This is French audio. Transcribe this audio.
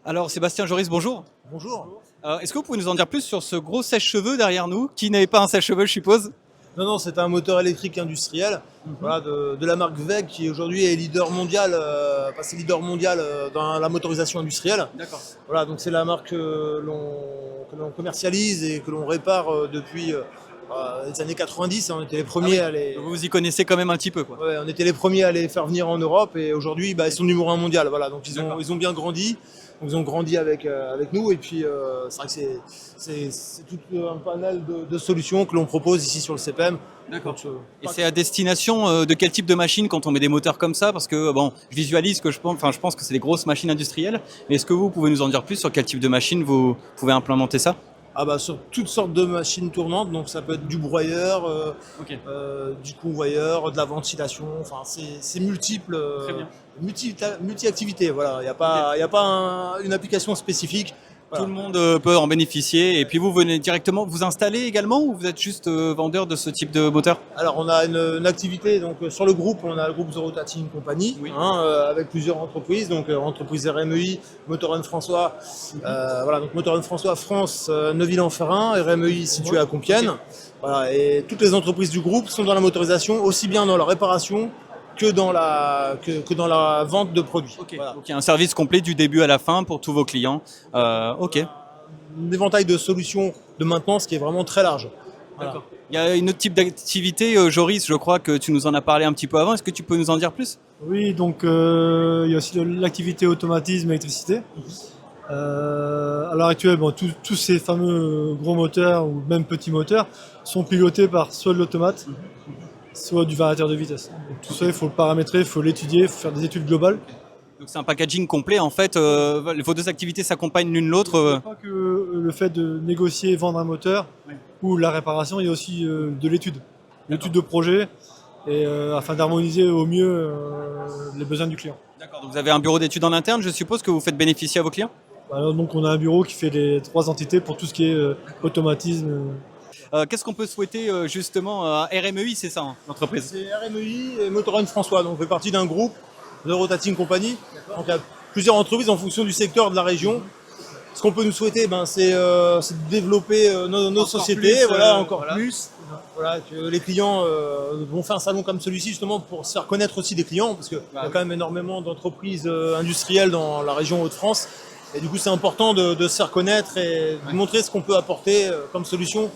Alors Sébastien Joris, bonjour. Bonjour. Est-ce que vous pouvez nous en dire plus sur ce gros sèche-cheveux derrière nous, qui n'est pas un sèche-cheveux je suppose? Non, non, c'est un moteur électrique industriel voilà, de la marque VEG qui aujourd'hui est leader mondial, passé leader mondial dans la motorisation industrielle. D'accord. Voilà, donc c'est la marque que l'on commercialise et que l'on répare depuis les années 90. On était les premiers à les, Donc vous y connaissez quand même un petit peu quoi. ouais, on était les premiers à les faire venir en Europe et aujourd'hui ils sont numéro un mondial. Voilà, donc D'accord. ils ont bien grandi. Donc, ils ont grandi avec nous et puis c'est vrai que c'est tout un panel de solutions que l'on propose ici sur le CPM. D'accord. Donc, Et c'est à destination de quel type de machine quand on met des moteurs comme ça? Parce que bon, je visualise que je pense que c'est des grosses machines industrielles. Mais est-ce que vous pouvez nous en dire plus sur quel type de machine vous pouvez implémenter ça? ah bah, sur toutes sortes de machines tournantes, donc ça peut être du broyeur, Ok. du convoyeur, de la ventilation, enfin c'est multiple, Très bien. multi-activités, voilà, il n'y a pas, une application spécifique. Tout Voilà. le monde peut en bénéficier. Et puis vous venez directement vous installer également ou vous êtes juste vendeur de ce type de moteur? Alors on a une activité donc sur le groupe, on a le groupe The Rotating Company, Oui. avec plusieurs entreprises, donc entreprise RMEI, Motorrun François, voilà donc Motorrun François France, Neuville-en-Ferrain, RMEI situé à Compiègne, voilà, et toutes les entreprises du groupe sont dans la motorisation, aussi bien dans la réparation que dans la vente de produits. Ok. Voilà. Donc il y a un service complet du début à la fin pour tous vos clients. Ok. Un éventail de solutions de maintenance qui est vraiment très large. Voilà. D'accord. Il y a une autre type d'activité, Joris, je crois que tu nous en as parlé un petit peu avant. Est-ce que tu peux nous en dire plus? Oui, donc il y a aussi de l'activité automatisme électricité. À l'heure actuelle, bon, tous ces fameux gros moteurs ou même petits moteurs sont pilotés par soit de l'automate, soit du variateur de vitesse. Donc, tout ça, il faut le paramétrer, il faut l'étudier, il faut faire des études globales. Donc c'est un packaging complet. En fait, vos deux activités s'accompagnent l'une l'autre. Il n'y a pas que le fait de négocier, vendre un moteur ou la réparation, il y a aussi de l'étude. L'étude de projet, et, afin d'harmoniser au mieux les besoins du client. D'accord. Donc vous avez un bureau d'études en interne, je suppose que vous faites bénéficier à vos clients? Alors, donc on a un bureau qui fait les 3 entités pour tout ce qui est automatisme. Qu'est-ce qu'on peut souhaiter justement à RMEI, c'est ça, hein, l'entreprise? C'est RMEI et Motorrun François, donc on fait partie d'un groupe de Rotating Company. Donc il y a plusieurs entreprises en fonction du secteur de la région. Ce qu'on peut nous souhaiter, c'est de développer nos sociétés, plus, voilà, encore voilà. plus. Voilà, que les clients vont faire un salon comme celui-ci justement pour se faire connaître aussi des clients, parce qu'il y a quand même énormément d'entreprises industrielles dans la région Hauts-de-France. Et du coup, c'est important de se faire connaître et de montrer ce qu'on peut apporter comme solution